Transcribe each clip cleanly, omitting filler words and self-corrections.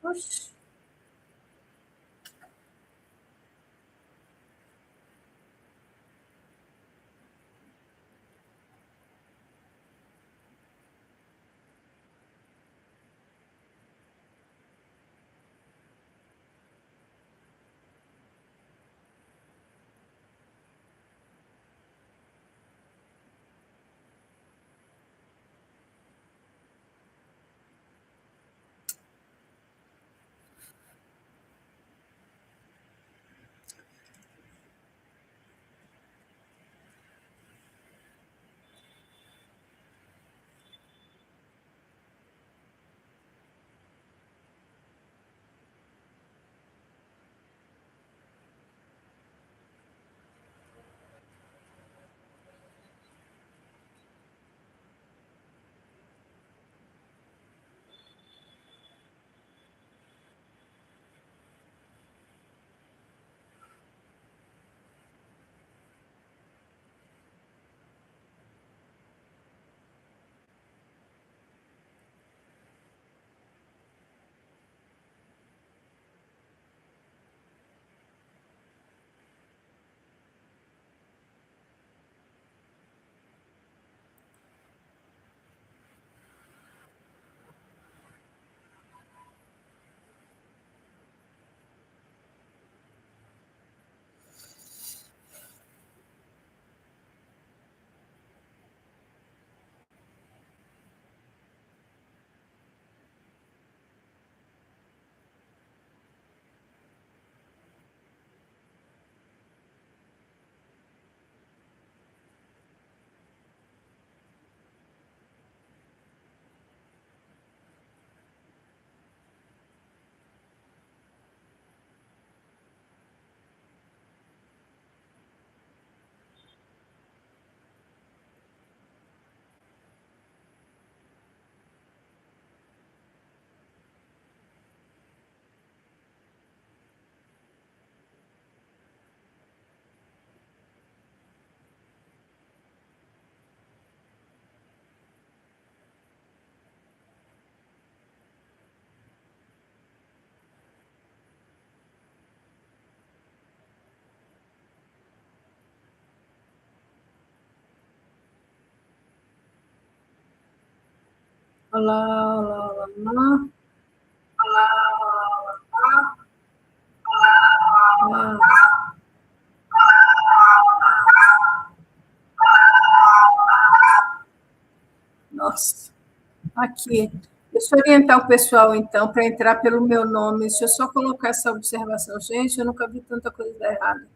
Oxe. Olá, olá, olá, olá. Nossa, aqui. Deixa eu orientar o pessoal, então, para entrar pelo meu nome. Deixa eu só colocar essa observação. Gente, eu nunca vi tanta coisa dar errada.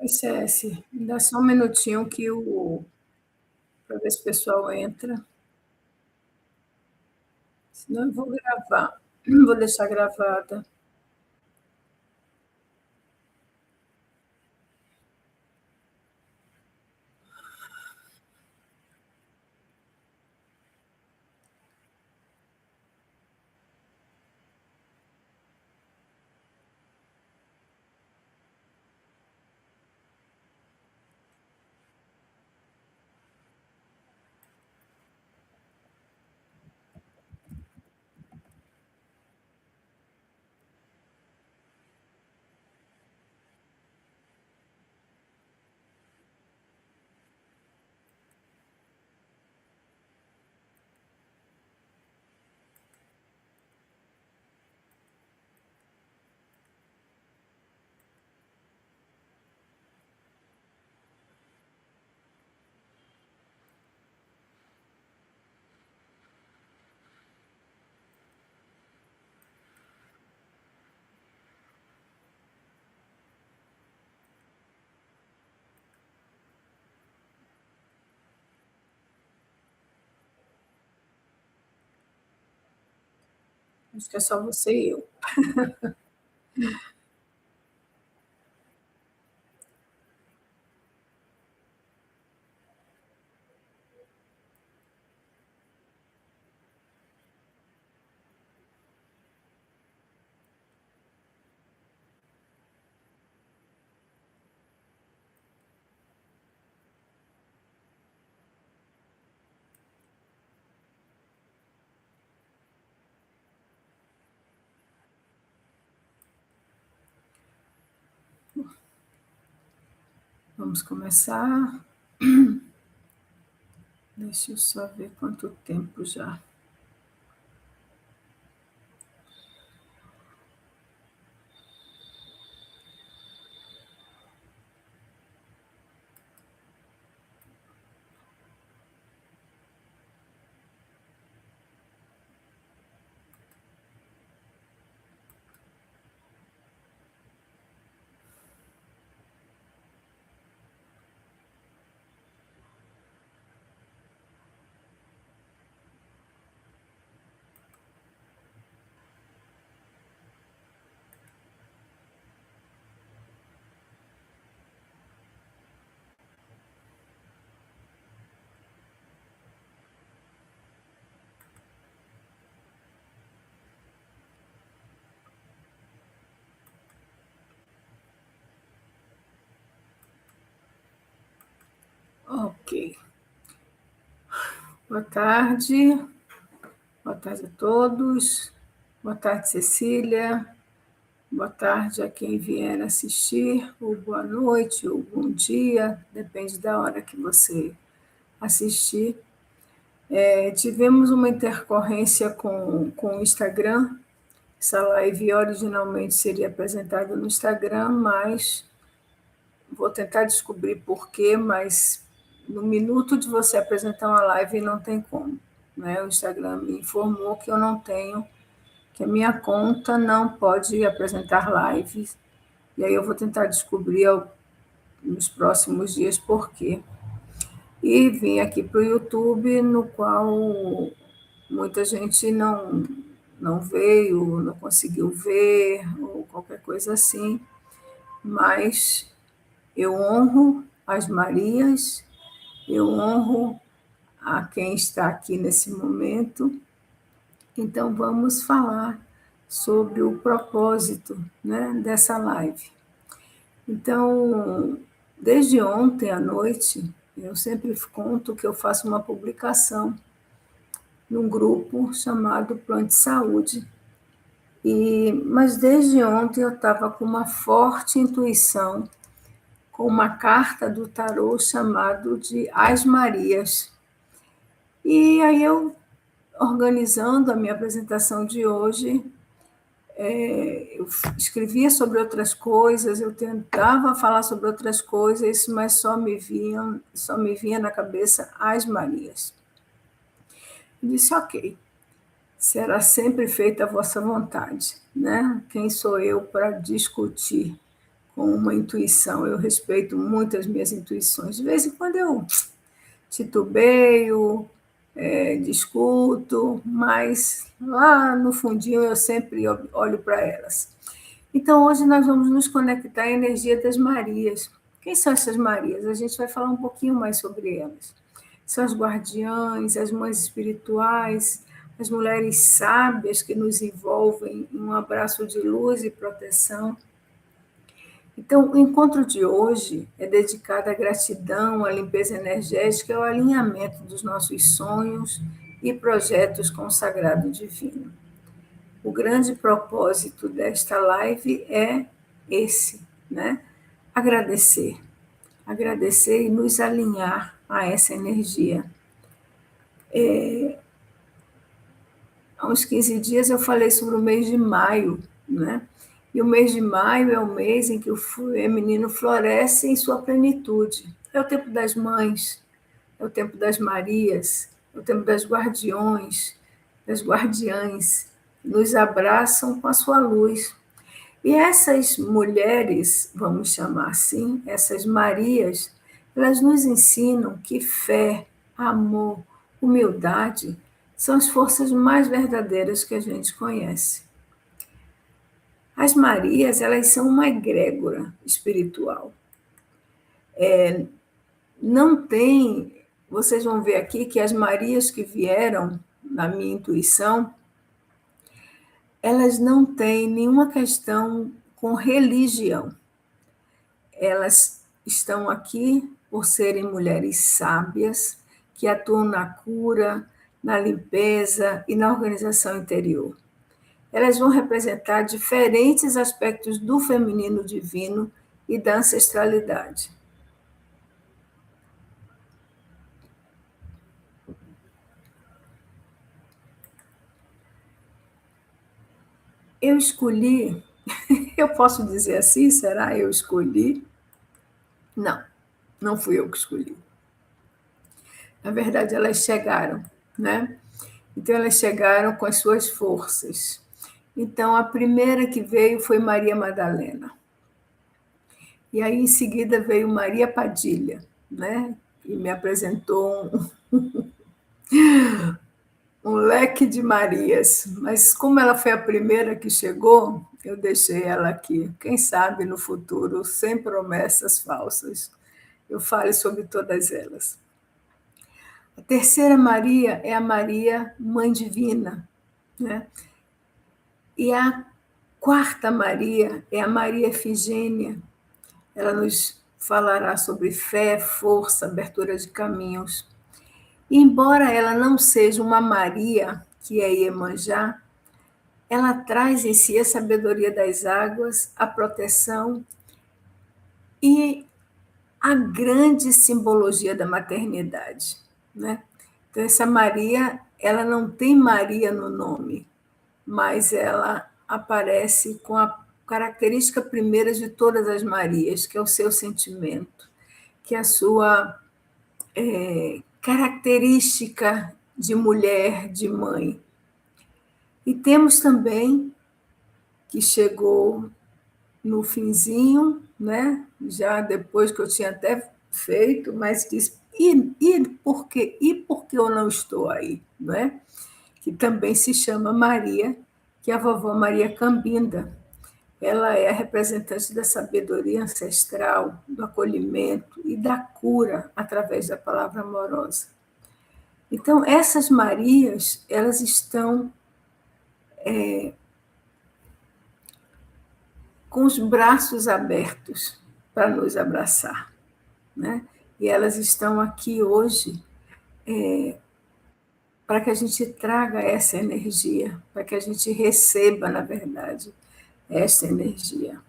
SS, me dá só um minutinho que o para ver se o pessoal entra. Senão eu vou gravar. Vou deixar gravada. Acho que é só você e eu. Vamos começar. Deixa eu só ver quanto tempo já. Ok. Boa tarde. Boa tarde a todos. Boa tarde, Cecília. Boa tarde a quem vier assistir, ou boa noite, ou bom dia, depende da hora que você assistir. Tivemos uma intercorrência com o Instagram. Essa live originalmente seria apresentada no Instagram, mas vou tentar descobrir por quê, mas no minuto de você apresentar uma live não tem como. Né? O Instagram me informou que eu não tenho, que a minha conta não pode apresentar lives. E aí eu vou tentar descobrir nos próximos dias por quê. E vim aqui para o YouTube, no qual muita gente não veio, não conseguiu ver, ou qualquer coisa assim, mas eu honro as Marias, eu honro a quem está aqui nesse momento. Então, vamos falar sobre o propósito, né, dessa live. Então, desde ontem à noite, eu sempre conto que eu faço uma publicação num grupo chamado Plano de Saúde. Mas desde ontem eu estava com uma forte intuição, com uma carta do tarô chamado de As Marias. E aí eu, organizando a minha apresentação de hoje, eu escrevia sobre outras coisas, eu tentava falar sobre outras coisas, mas só me vinha na cabeça As Marias. Eu disse, ok, será sempre feita a vossa vontade, né? Quem sou eu para discutir com uma intuição? Eu respeito muito as minhas intuições. De vez em quando eu titubeio, discuto, mas lá no fundinho eu sempre olho para elas. Então, hoje nós vamos nos conectar à energia das Marias. Quem são essas Marias? A gente vai falar um pouquinho mais sobre elas. São as guardiães, as mães espirituais, as mulheres sábias que nos envolvem em um abraço de luz e proteção. Então, o encontro de hoje é dedicado à gratidão, à limpeza energética e ao alinhamento dos nossos sonhos e projetos com o sagrado divino. O grande propósito desta live é esse, né? Agradecer. Agradecer e nos alinhar a essa energia. Há uns 15 dias eu falei sobre o mês de maio, né? E o mês de maio é o mês em que o feminino floresce em sua plenitude. É o tempo das mães, é o tempo das Marias, é o tempo das guardiões, das guardiãs, que nos abraçam com a sua luz. E essas mulheres, vamos chamar assim, essas Marias, elas nos ensinam que fé, amor, humildade são as forças mais verdadeiras que a gente conhece. As Marias, elas são uma egrégora espiritual. Não tem, vocês vão ver aqui que as Marias que vieram, na minha intuição, elas não têm nenhuma questão com religião. Elas estão aqui por serem mulheres sábias, que atuam na cura, na limpeza e na organização interior. Elas vão representar diferentes aspectos do feminino divino e da ancestralidade. Eu escolhi, eu posso dizer assim, será eu escolhi? Não, não fui eu que escolhi. Na verdade, elas chegaram, né? Então, elas chegaram com as suas forças. Então, a primeira que veio foi Maria Madalena. E aí, em seguida, veio Maria Padilha, né? E me apresentou um leque de Marias. Mas como ela foi a primeira que chegou, eu deixei ela aqui. Quem sabe no futuro, sem promessas falsas, eu fale sobre todas elas. A terceira Maria é a Maria Mãe Divina, né? E a quarta Maria é a Maria Efigênia. Ela nos falará sobre fé, força, abertura de caminhos. E embora ela não seja uma Maria, que é Iemanjá, ela traz em si a sabedoria das águas, a proteção e a grande simbologia da maternidade, né? Então, essa Maria, ela não tem Maria no nome, mas ela aparece com a característica primeira de todas as Marias, que é o seu sentimento, que é a sua característica de mulher, de mãe. E temos também, que chegou no finzinho, né? Já depois que eu tinha até feito, mas disse, e por que eu não estou aí? Né? Que também se chama Maria, que é a vovó Maria Cambinda. Ela é a representante da sabedoria ancestral, do acolhimento e da cura através da palavra amorosa. Então, essas Marias, elas estão com os braços abertos para nos abraçar, né? E elas estão aqui hoje para que a gente traga essa energia, para que a gente receba, na verdade, essa energia.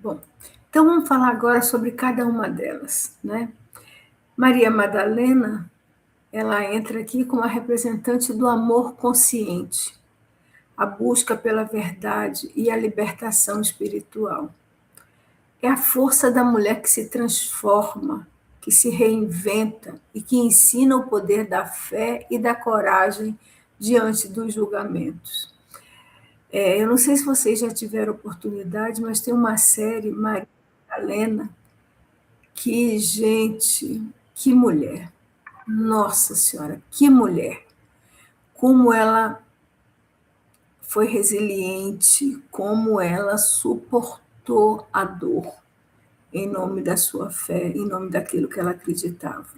Bom, então vamos falar agora sobre cada uma delas, né? Maria Madalena, ela entra aqui como a representante do amor consciente, a busca pela verdade e a libertação espiritual. É a força da mulher que se transforma, que se reinventa e que ensina o poder da fé e da coragem diante dos julgamentos. Eu não sei se vocês já tiveram oportunidade, mas tem uma série, Maria Madalena, que, gente, que mulher. Nossa Senhora, que mulher. Como ela foi resiliente, como ela suportou a dor em nome da sua fé, em nome daquilo que ela acreditava.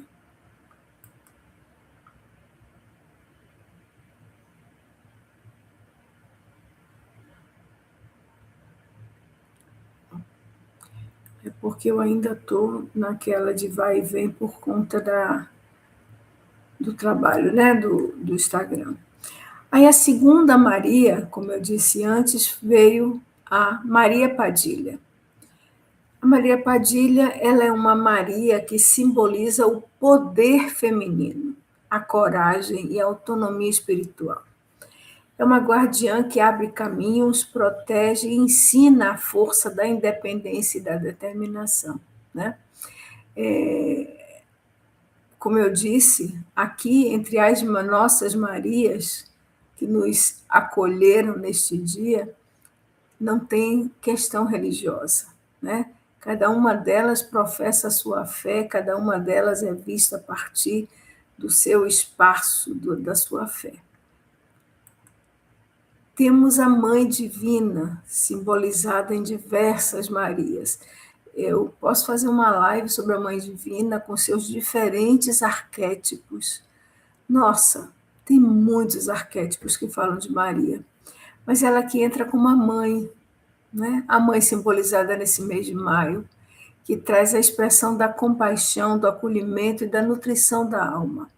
É porque eu ainda estou naquela de vai e vem por conta do trabalho, né, do Instagram. Aí a segunda Maria, como eu disse antes, veio a Maria Padilha. A Maria Padilha, ela é uma Maria que simboliza o poder feminino, a coragem e a autonomia espiritual. É uma guardiã que abre caminhos, protege e ensina a força da independência e da determinação, né? Como eu disse, aqui entre as nossas Marias que nos acolheram neste dia, não tem questão religiosa, né? Cada uma delas professa a sua fé, cada uma delas é vista a partir do seu espaço, da sua fé. Temos a Mãe Divina, simbolizada em diversas Marias. Eu posso fazer uma live sobre a Mãe Divina com seus diferentes arquétipos. Nossa, tem muitos arquétipos que falam de Maria, mas ela que entra como a mãe, né? A mãe simbolizada nesse mês de maio, que traz a expressão da compaixão, do acolhimento e da nutrição da alma.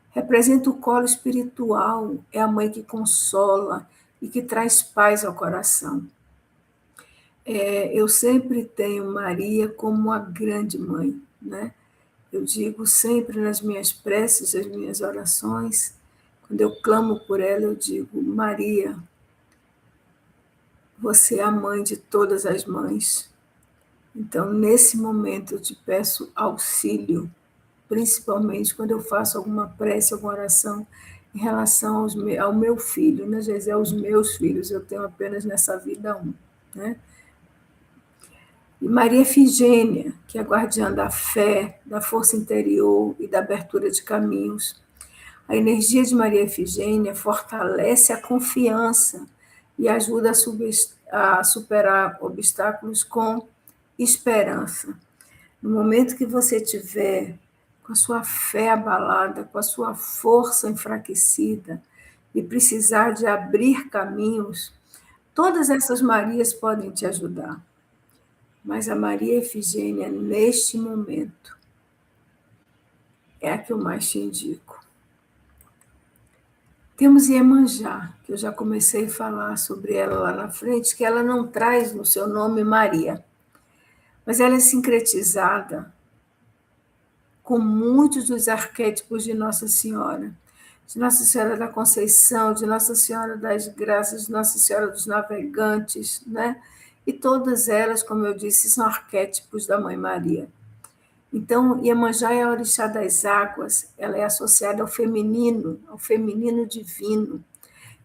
Representa o colo espiritual, é a mãe que consola e que traz paz ao coração. Eu sempre tenho Maria como a grande mãe, né? Eu digo sempre nas minhas preces, nas minhas orações, quando eu clamo por ela, eu digo: Maria, você é a mãe de todas as mães. Então, nesse momento, eu te peço auxílio, principalmente quando eu faço alguma prece, alguma oração em relação ao meu filho, né? Às vezes é aos meus filhos, eu tenho apenas nessa vida um, né? E Maria Efigênia, que é a guardiã da fé, da força interior e da abertura de caminhos. A energia de Maria Efigênia fortalece a confiança e ajuda a superar obstáculos com esperança. No momento que você tiver com a sua fé abalada, com a sua força enfraquecida e precisar de abrir caminhos, todas essas Marias podem te ajudar. Mas a Maria Efigênia, neste momento, é a que eu mais te indico. Temos Iemanjá, que eu já comecei a falar sobre ela lá na frente, que ela não traz no seu nome Maria, mas ela é sincretizada com muitos dos arquétipos de Nossa Senhora. De Nossa Senhora da Conceição, de Nossa Senhora das Graças, de Nossa Senhora dos Navegantes, né? E todas elas, como eu disse, são arquétipos da Mãe Maria. Então, Iemanjá é a orixá das águas, ela é associada ao feminino divino.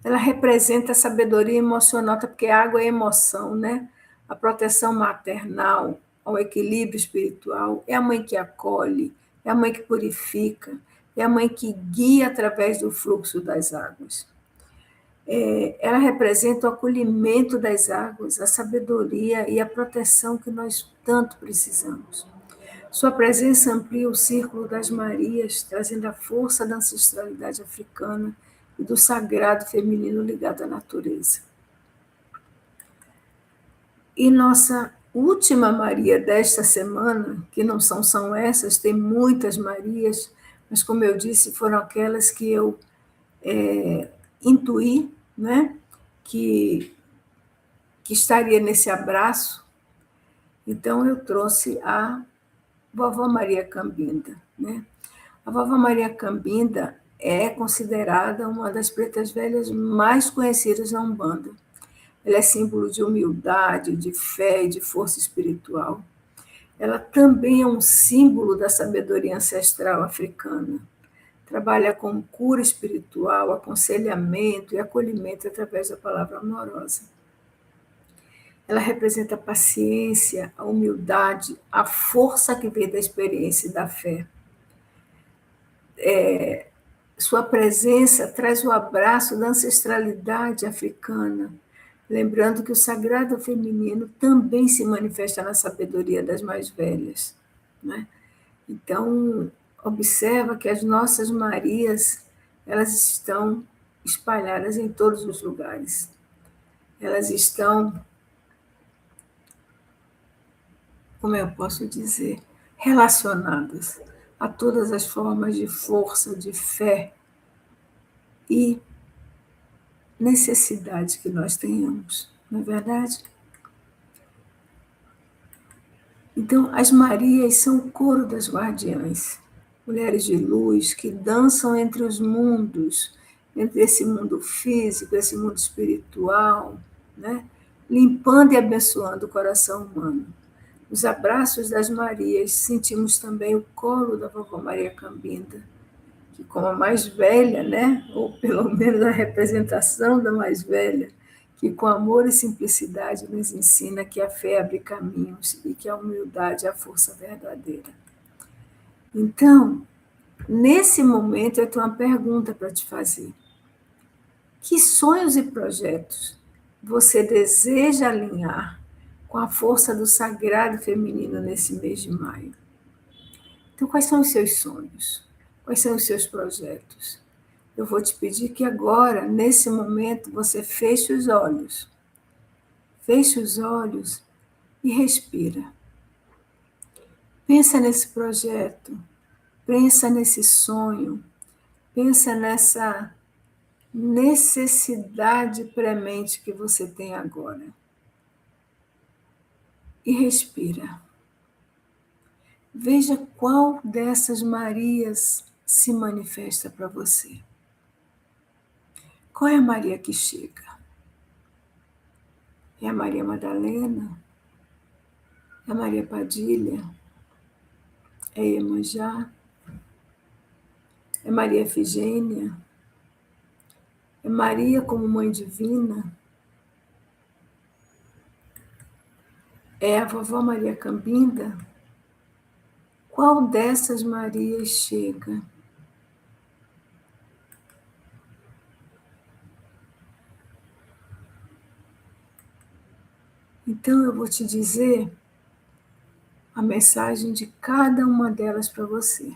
Ela representa a sabedoria emocional, porque a água é emoção, né? A proteção maternal, ao equilíbrio espiritual. É a mãe que acolhe, é a mãe que purifica, é a mãe que guia através do fluxo das águas. Ela representa o acolhimento das águas, a sabedoria e a proteção que nós tanto precisamos. Sua presença amplia o círculo das Marias, trazendo a força da ancestralidade africana e do sagrado feminino ligado à natureza. E nossa última Maria desta semana, que não são essas, tem muitas Marias, mas como eu disse, foram aquelas que eu intuí, né, que estaria nesse abraço. Então eu trouxe a Vovó Maria Cambinda, né? A Vovó Maria Cambinda é considerada uma das pretas velhas mais conhecidas na Umbanda. Ela é símbolo de humildade, de fé e de força espiritual. Ela também é um símbolo da sabedoria ancestral africana. Trabalha com cura espiritual, aconselhamento e acolhimento através da palavra amorosa. Ela representa a paciência, a humildade, a força que vem da experiência e da fé. Sua presença traz o abraço da ancestralidade africana, lembrando que o sagrado feminino também se manifesta na sabedoria das mais velhas, né? Então, observa que as nossas Marias, elas estão espalhadas em todos os lugares. Elas estão, como eu posso dizer, relacionadas a todas as formas de força, de fé e necessidade que nós tenhamos, não é verdade? Então, as Marias são o coro das guardiãs, mulheres de luz que dançam entre os mundos, entre esse mundo físico, esse mundo espiritual, né? Limpando e abençoando o coração humano. Os abraços das Marias, sentimos também o colo da Vovó Maria Cambinda, que como a mais velha, né? Ou pelo menos a representação da mais velha, que com amor e simplicidade nos ensina que a fé abre caminhos e que a humildade é a força verdadeira. Então, nesse momento, eu tenho uma pergunta para te fazer. Que sonhos e projetos você deseja alinhar com a força do sagrado feminino nesse mês de maio? Então, quais são os seus sonhos? Quais são os seus projetos? Eu vou te pedir que agora, nesse momento, você feche os olhos. Feche os olhos e respira. Pensa nesse projeto, pensa nesse sonho, pensa nessa necessidade premente que você tem agora. E respira. Veja qual dessas Marias se manifesta para você. Qual é a Maria que chega? É a Maria Madalena? É a Maria Padilha? É Iemanjá? É Maria Efigênia? É Maria como Mãe Divina? É a Vovó Maria Cambinda? Qual dessas Marias chega? Então eu vou te dizer a mensagem de cada uma delas para você.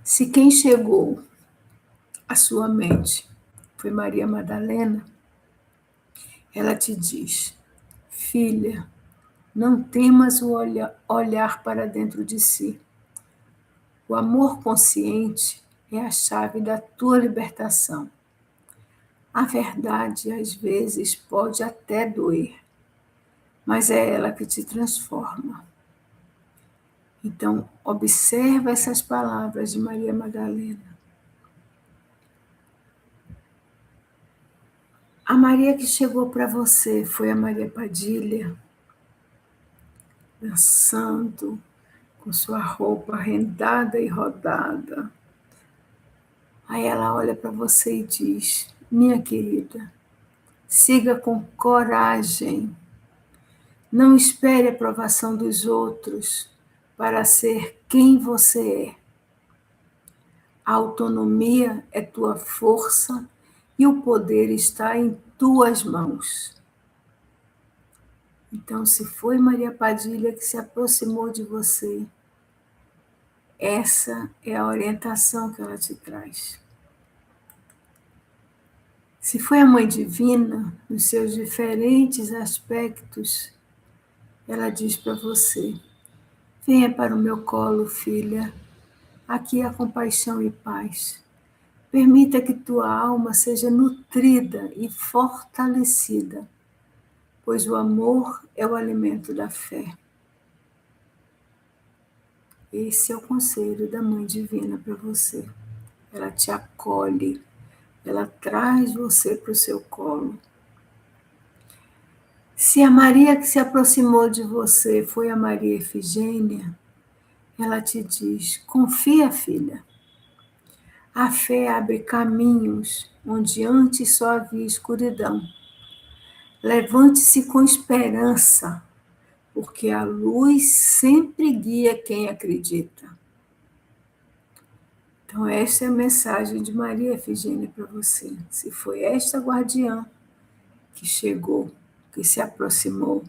Se quem chegou à sua mente foi Maria Madalena, ela te diz: filha, não temas o olhar para dentro de si. O amor consciente é a chave da tua libertação. A verdade, às vezes, pode até doer, mas é ela que te transforma. Então, observa essas palavras de Maria Madalena. A Maria que chegou para você foi a Maria Padilha, dançando com sua roupa rendada e rodada. Aí ela olha para você e diz: minha querida, siga com coragem. Não espere a aprovação dos outros para ser quem você é. A autonomia é tua força e o poder está em tuas mãos. Então, se foi Maria Padilha que se aproximou de você, essa é a orientação que ela te traz. Se foi a Mãe Divina, nos seus diferentes aspectos, ela diz para você: venha para o meu colo, filha, aqui há compaixão e paz. Permita que tua alma seja nutrida e fortalecida, pois o amor é o alimento da fé. Esse é o conselho da Mãe Divina para você. Ela te acolhe, ela traz você para o seu colo. Se a Maria que se aproximou de você foi a Maria Efigênia, ela te diz: confia, filha. A fé abre caminhos onde antes só havia escuridão. Levante-se com esperança, porque a luz sempre guia quem acredita. Então, esta é a mensagem de Maria Efigênia para você. Se foi esta guardiã que chegou, que se aproximou,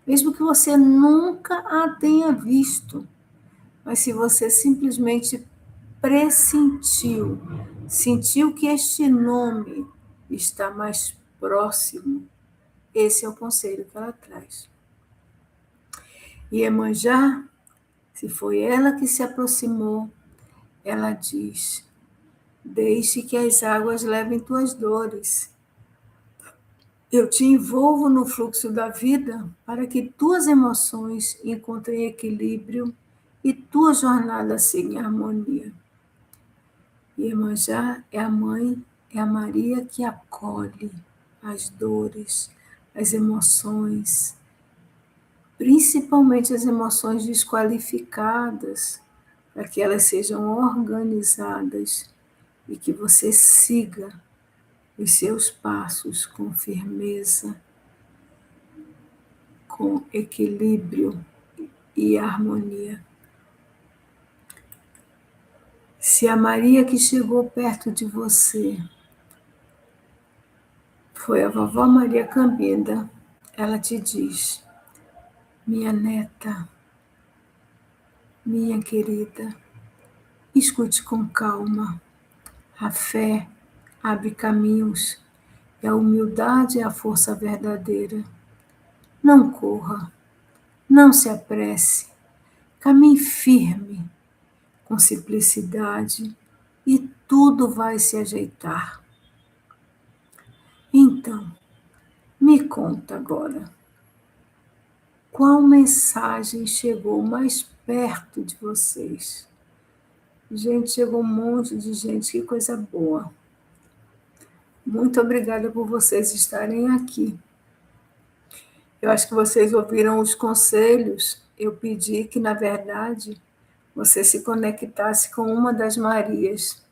mesmo que você nunca a tenha visto, mas se você simplesmente pressentiu, sentiu que este nome está mais próximo, esse é o conselho que ela traz. E Iemanjá, se foi ela que se aproximou, ela diz: deixe que as águas levem tuas dores. Eu te envolvo no fluxo da vida para que tuas emoções encontrem equilíbrio e tua jornada siga em harmonia. Iemanjá é a mãe, é a Maria que acolhe as dores, as emoções, principalmente as emoções desqualificadas, para que elas sejam organizadas e que você siga os seus passos com firmeza, com equilíbrio e harmonia. Se a Maria que chegou perto de você foi a vovó Maria Cambinda, ela te diz: minha neta, minha querida, escute com calma. A fé abre caminhos e a humildade é a força verdadeira. Não corra, não se apresse, caminhe firme, com simplicidade, e tudo vai se ajeitar. Então, me conta agora, qual mensagem chegou mais perto de vocês? Gente, chegou um monte de gente, que coisa boa. Muito obrigada por vocês estarem aqui. Eu acho que vocês ouviram os conselhos. Eu pedi que, na verdade, você se conectasse com uma das Marias.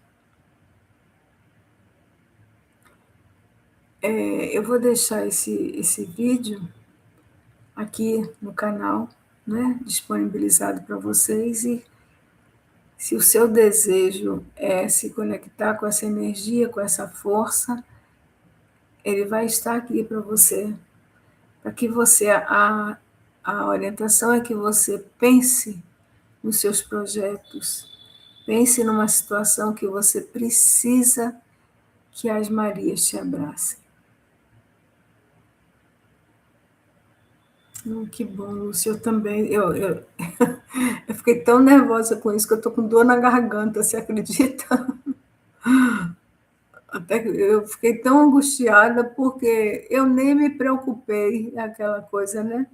Eu vou deixar esse vídeo aqui no canal, né, disponibilizado para vocês, e se o seu desejo é se conectar com essa energia, com essa força, ele vai estar aqui para você, para que você, a orientação é que você pense nos seus projetos, pense numa situação que você precisa que as Marias te abracem. Que bom, Lúcia, eu também, eu fiquei tão nervosa com isso que eu estou com dor na garganta, você acredita? Até que eu fiquei tão angustiada porque eu nem me preocupei, aquela coisa, né?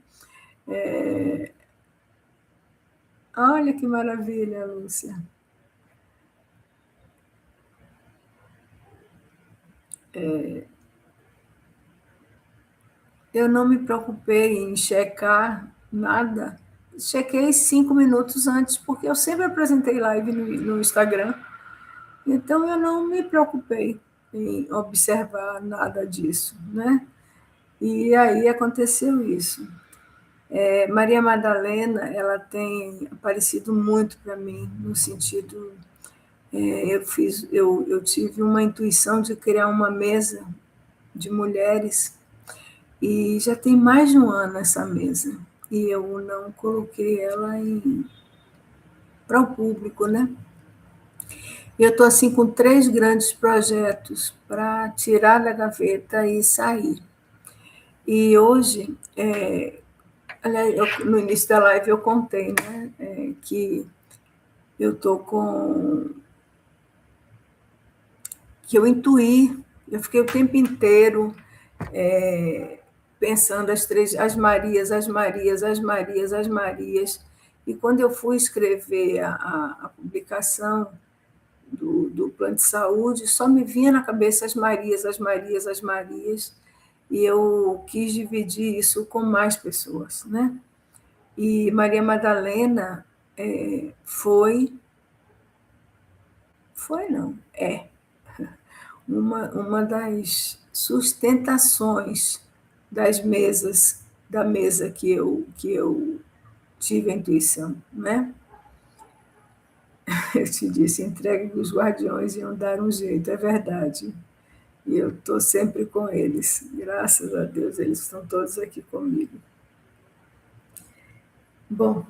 Olha que maravilha, Lúcia. Eu não me preocupei em checar nada. Chequei 5 minutos antes, porque eu sempre apresentei live no Instagram. Então, eu não me preocupei em observar nada disso, né? E aí aconteceu isso. Maria Madalena, ela tem aparecido muito para mim, no sentido, eu tive uma intuição de criar uma mesa de mulheres, e já tem mais de um ano essa mesa, e eu não coloquei ela para o público, né? Eu estou assim com 3 grandes projetos para tirar da gaveta e sair. E hoje, aliás, no início da live eu contei, né, que eu estou com... que eu intuí, eu fiquei o tempo inteiro pensando as Marias, as Marias, as Marias, as Marias, e quando eu fui escrever a publicação do plano de saúde, só me vinha na cabeça as Marias, as Marias, as Marias, e eu quis dividir isso com mais pessoas, né? E Maria Madalena foi não, uma das sustentações da mesa que eu tive a intuição, né? Eu te disse, entregue que os guardiões iam dar um jeito, é verdade. E eu estou sempre com eles. Graças a Deus, eles estão todos aqui comigo. Bom,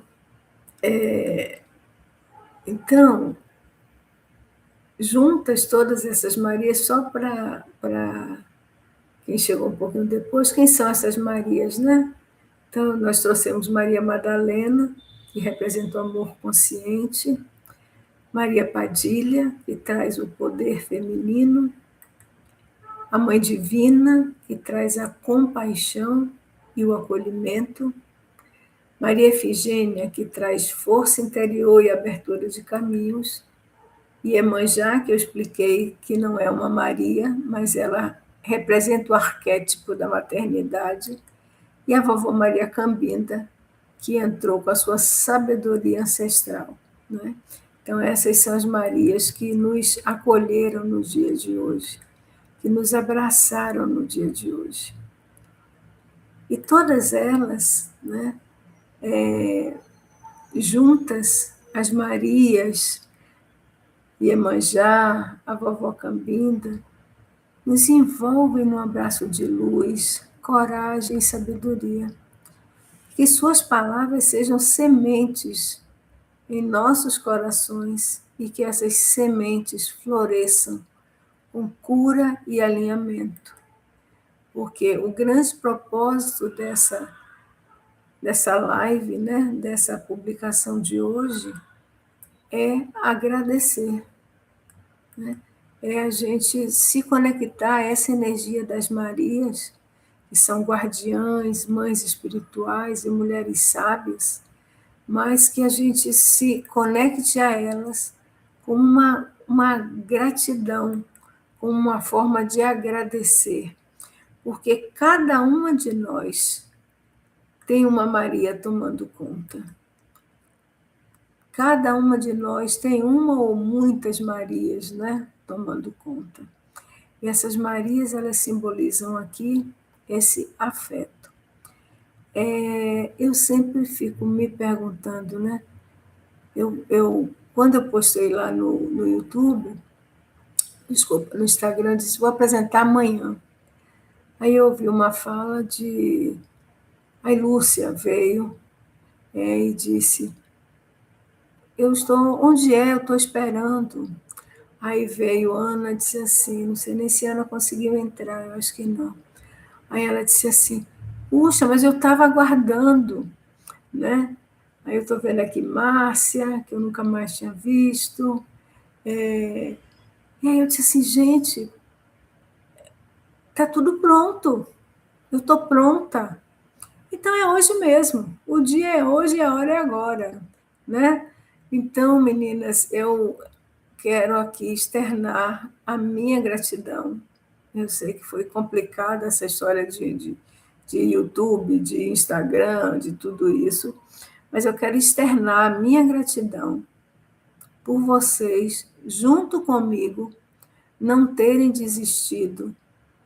então, juntas todas essas Marias, só para quem chegou um pouquinho depois, quem são essas Marias, né? Então, nós trouxemos Maria Madalena, que representa o amor consciente, Maria Padilha, que traz o poder feminino, a Mãe Divina, que traz a compaixão e o acolhimento, Maria Efigênia, que traz força interior e abertura de caminhos, e Iemanjá, que eu expliquei que não é uma Maria, mas ela representa o arquétipo da maternidade, e a vovó Maria Cambinda, que entrou com a sua sabedoria ancestral, né? Então, essas são as Marias que nos acolheram no dia de hoje, que nos abraçaram no dia de hoje. E todas elas, né, juntas, as Marias, Iemanjá, a vovó Cambinda, nos envolvem num abraço de luz, coragem e sabedoria. Que suas palavras sejam sementes em nossos corações e que essas sementes floresçam com cura e alinhamento. Porque o grande propósito dessa live, né, dessa publicação de hoje, é agradecer, né? É a gente se conectar a essa energia das Marias, que são guardiãs, mães espirituais e mulheres sábias, mas que a gente se conecte a elas com uma gratidão, com uma forma de agradecer, porque cada uma de nós tem uma Maria tomando conta. Cada uma de nós tem uma ou muitas Marias, né, tomando conta. E essas Marias, elas simbolizam aqui esse afeto. Eu sempre fico me perguntando, né? Quando eu postei lá no YouTube, desculpa, no Instagram, eu disse, vou apresentar amanhã. Aí eu ouvi uma fala de... Aí Lúcia veio e disse, eu estou... Onde é? Eu estou esperando. Aí veio Ana e disse assim, não sei nem se a Ana conseguiu entrar, eu acho que não. Aí ela disse assim, puxa, mas eu estava aguardando, né? Aí eu estou vendo aqui Márcia, que eu nunca mais tinha visto. E aí eu disse assim, gente, está tudo pronto, eu estou pronta. Então é hoje mesmo, o dia é hoje e a hora é agora, né? Então, meninas, eu quero aqui externar a minha gratidão. Eu sei que foi complicada essa história de YouTube, de Instagram, de tudo isso, mas eu quero externar a minha gratidão por vocês, junto comigo, não terem desistido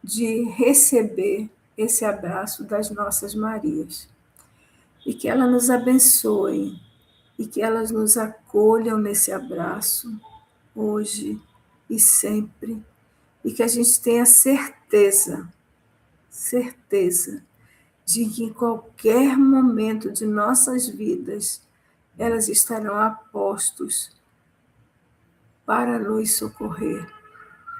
de receber esse abraço das nossas Marias. E que elas nos abençoem, e que elas nos acolham nesse abraço, hoje e sempre, e que a gente tenha certeza de que em qualquer momento de nossas vidas elas estarão a postos para nos socorrer,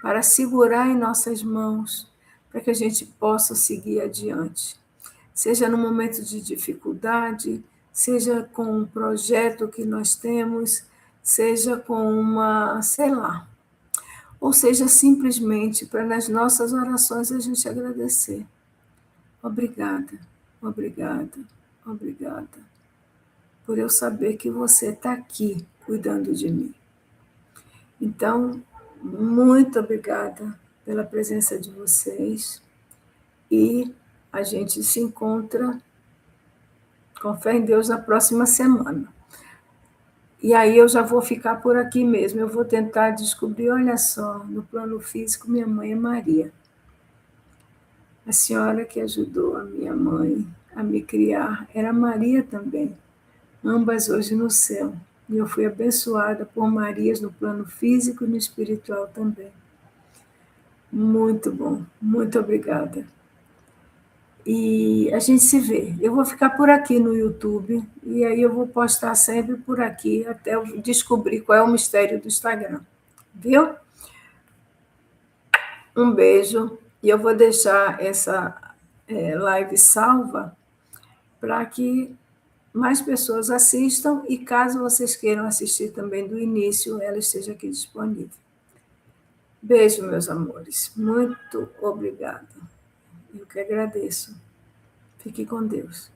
para segurar em nossas mãos, para que a gente possa seguir adiante. Seja no momento de dificuldade, seja com um projeto que nós temos, seja com uma, sei lá, ou seja simplesmente para nas nossas orações a gente agradecer. Obrigada, obrigada, obrigada, por eu saber que você está aqui cuidando de mim. Então, muito obrigada pela presença de vocês e a gente se encontra, com fé em Deus, na próxima semana. E aí eu já vou ficar por aqui mesmo, eu vou tentar descobrir, olha só, no plano físico, minha mãe é Maria. A senhora que ajudou a minha mãe a me criar era Maria também, ambas hoje no céu. E eu fui abençoada por Marias no plano físico e no espiritual também. Muito bom, muito obrigada. E a gente se vê. Eu vou ficar por aqui no YouTube, e aí eu vou postar sempre por aqui, até eu descobrir qual é o mistério do Instagram. Viu? Um beijo, e eu vou deixar essa live salva para que mais pessoas assistam, e caso vocês queiram assistir também do início, ela esteja aqui disponível. Beijo, meus amores. Muito obrigada. Eu que agradeço. Fique com Deus.